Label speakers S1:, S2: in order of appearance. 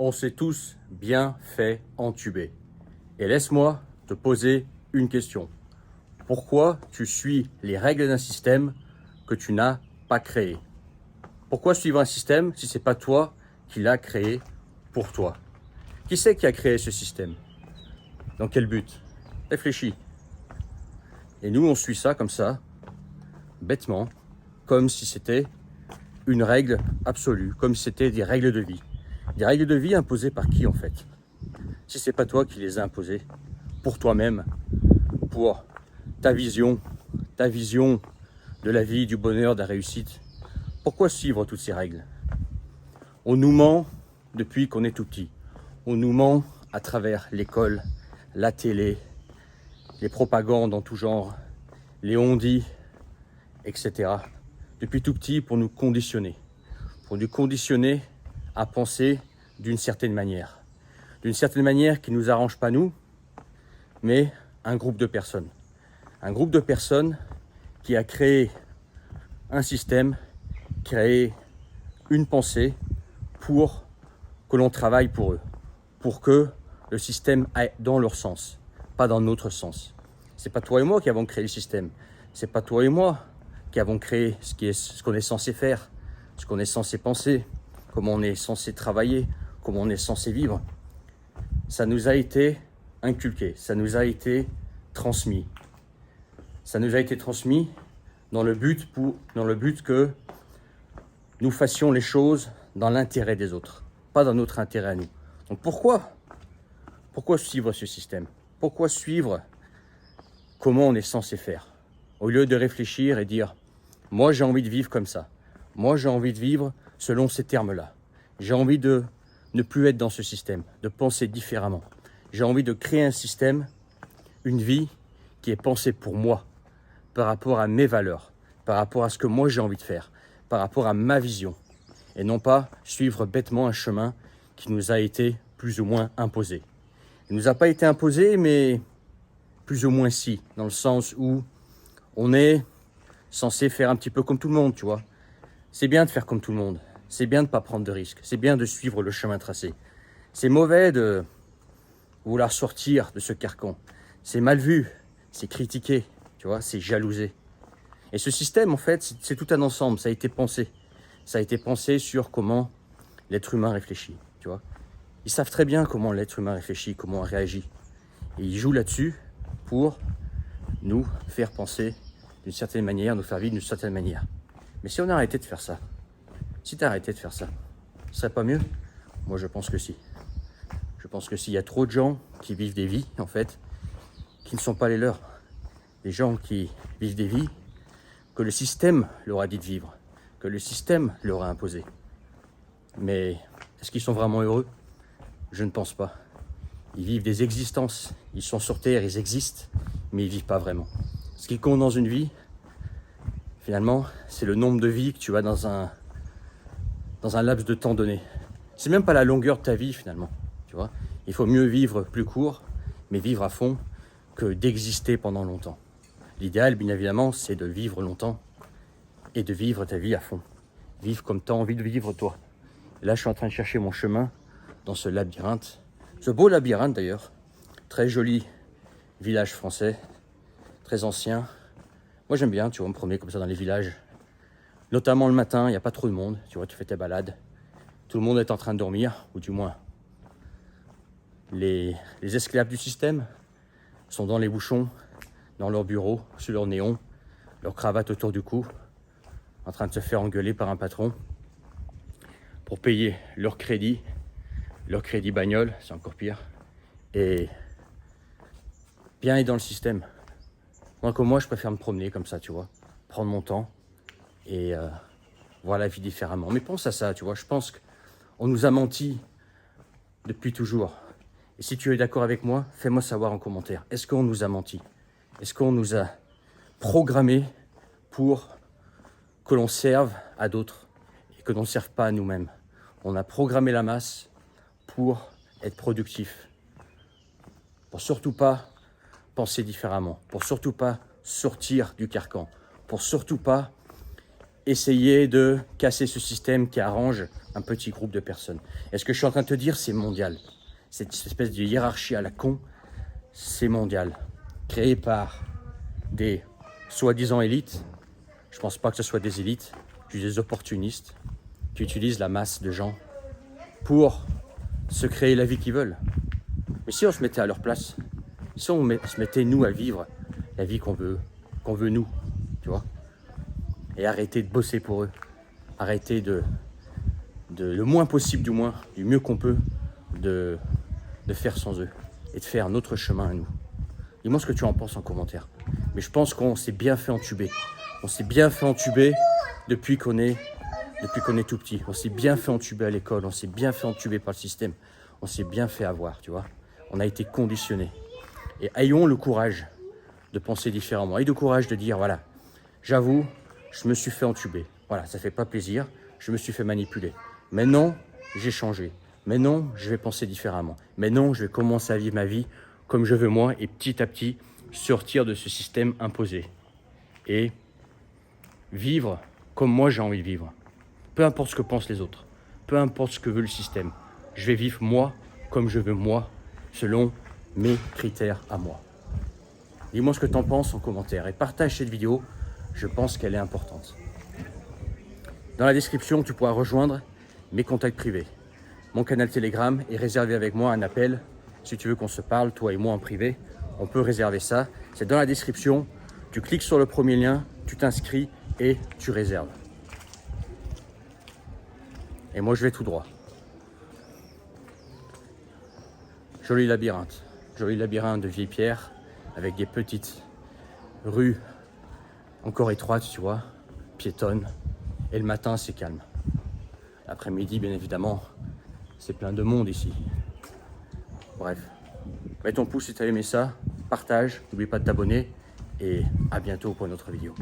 S1: On s'est tous bien fait entuber. Et laisse-moi te poser une question. Pourquoi tu suis les règles d'un système que tu n'as pas créé? Pourquoi suivre un système si ce n'est pas toi qui l'as créé pour toi? Qui c'est qui a créé ce système? Dans quel but? Réfléchis. Et nous, on suit ça comme ça, bêtement, comme si c'était une règle absolue, comme si c'était des règles de vie. Des règles de vie imposées par qui en fait? Si c'est pas toi qui les as imposées, pour toi-même, pour ta vision de la vie, du bonheur, de la réussite, pourquoi suivre toutes ces règles? On nous ment depuis qu'on est tout petit. On nous ment à travers l'école, la télé, les propagandes en tout genre, les on-dit, etc. Depuis tout petit pour nous conditionner à penser d'une certaine manière qui ne nous arrange pas nous, mais un groupe de personnes. Un groupe de personnes qui a créé un système, créé une pensée pour que l'on travaille pour eux, pour que le système aille dans leur sens, pas dans notre sens. C'est pas toi et moi qui avons créé le système, c'est pas toi et moi qui avons créé ce qu'on est censé faire, ce qu'on est censé penser, comment on est censé travailler, comment on est censé vivre. Ça nous a été inculqué, ça nous a été transmis. Ça nous a été transmis dans le but que nous fassions les choses dans l'intérêt des autres, pas dans notre intérêt à nous. Donc pourquoi suivre ce système? Pourquoi suivre comment on est censé faire? Au lieu de réfléchir et dire « moi j'ai envie de vivre comme ça, moi j'ai envie de vivre selon ces termes-là, j'ai envie de ne plus être dans ce système, de penser différemment. J'ai envie de créer un système, une vie qui est pensée pour moi, par rapport à mes valeurs, par rapport à ce que moi j'ai envie de faire, par rapport à ma vision, et non pas suivre bêtement un chemin qui nous a été plus ou moins imposé. Il ne nous a pas été imposé, mais plus ou moins si, dans le sens où on est censé faire un petit peu comme tout le monde, tu vois. C'est bien de faire comme tout le monde, c'est bien de ne pas prendre de risques, c'est bien de suivre le chemin tracé. C'est mauvais de vouloir sortir de ce carcan. C'est mal vu, c'est critiqué, tu vois, c'est jalousé. Et ce système, en fait, c'est tout un ensemble, ça a été pensé. Ça a été pensé sur comment l'être humain réfléchit, tu vois. Ils savent très bien comment l'être humain réfléchit, comment on réagit. Et ils jouent là-dessus pour nous faire penser d'une certaine manière, nous faire vivre d'une certaine manière. Mais si on arrêtait de faire ça, si tu arrêtais de faire ça, ce serait pas mieux? Moi, je pense que si. Je pense que s'il y a trop de gens qui vivent des vies, en fait, qui ne sont pas les leurs, des gens qui vivent des vies que le système leur a dit de vivre, que le système leur a imposé. Mais est-ce qu'ils sont vraiment heureux? Je ne pense pas. Ils vivent des existences, ils sont sur Terre, ils existent, mais ils ne vivent pas vraiment. Ce qui compte dans une vie, finalement, c'est le nombre de vies que tu as dans un laps de temps donné. C'est même pas la longueur de ta vie, finalement, tu vois. Il faut mieux vivre plus court, mais vivre à fond, que d'exister pendant longtemps. L'idéal, bien évidemment, c'est de vivre longtemps et de vivre ta vie à fond. Vivre comme tu as envie de vivre toi. Et là, je suis en train de chercher mon chemin dans ce labyrinthe. Ce beau labyrinthe d'ailleurs, très joli village français, très ancien. Moi j'aime bien, tu vois, me promener comme ça dans les villages. Notamment le matin, il n'y a pas trop de monde, tu vois, tu fais tes balades. Tout le monde est en train de dormir, ou du moins les esclaves du système sont dans les bouchons, dans leur bureau, sur leur néon, leur cravate autour du cou, en train de se faire engueuler par un patron pour payer leur crédit bagnole, c'est encore pire, et bien être dans le système. Moi, comme moi, je préfère me promener comme ça, tu vois, prendre mon temps et voir la vie différemment. Mais pense à ça, tu vois, je pense qu'on nous a menti depuis toujours. Et si tu es d'accord avec moi, fais-moi savoir en commentaire. Est-ce qu'on nous a menti? Est-ce qu'on nous a programmés pour que l'on serve à d'autres et que l'on ne serve pas à nous-mêmes? On a programmé la masse pour être productif, pour surtout pas penser différemment, pour surtout pas sortir du carcan, pour surtout pas essayer de casser ce système qui arrange un petit groupe de personnes. Et ce que je suis en train de te dire, c'est mondial. Cette espèce de hiérarchie à la con, c'est mondial. Créé par des soi-disant élites. Je pense pas que ce soit des élites, juste des opportunistes qui utilisent la masse de gens pour se créer la vie qu'ils veulent. Mais si on se mettait à leur place, si on se mettait nous à vivre la vie qu'on veut nous, tu vois, et arrêter de bosser pour eux, arrêter de le moins possible du mieux qu'on peut, de faire sans eux et de faire notre chemin à nous. Dis-moi ce que tu en penses en commentaire. Mais je pense qu'on s'est bien fait entuber. On s'est bien fait entuber depuis qu'on est tout petit. On s'est bien fait entuber à l'école. On s'est bien fait entuber par le système. On s'est bien fait avoir, tu vois. On a été conditionnés. Et ayons le courage de penser différemment. Ayons le courage de dire, voilà, j'avoue, je me suis fait entuber. Voilà, ça fait pas plaisir. Je me suis fait manipuler. Mais non, j'ai changé. Mais non, je vais penser différemment. Mais non, je vais commencer à vivre ma vie comme je veux moi et petit à petit sortir de ce système imposé. Et vivre comme moi j'ai envie de vivre. Peu importe ce que pensent les autres. Peu importe ce que veut le système. Je vais vivre moi comme je veux moi, selon mes critères à moi. Dis-moi ce que tu en penses en commentaire et partage cette vidéo. Je pense qu'elle est importante. Dans la description, tu pourras rejoindre mes contacts privés. Mon canal Telegram est réservé avec moi un appel. Si tu veux qu'on se parle, toi et moi en privé, on peut réserver ça. C'est dans la description. Tu cliques sur le premier lien, tu t'inscris et tu réserves. Et moi, je vais tout droit. Joli labyrinthe de vieilles pierres avec des petites rues encore étroites, tu vois, piétonnes. Et le matin, c'est calme. L'après-midi, bien évidemment, c'est plein de monde ici. Bref, mets ton pouce si tu as aimé ça, partage, n'oublie pas de t'abonner et à bientôt pour une autre vidéo.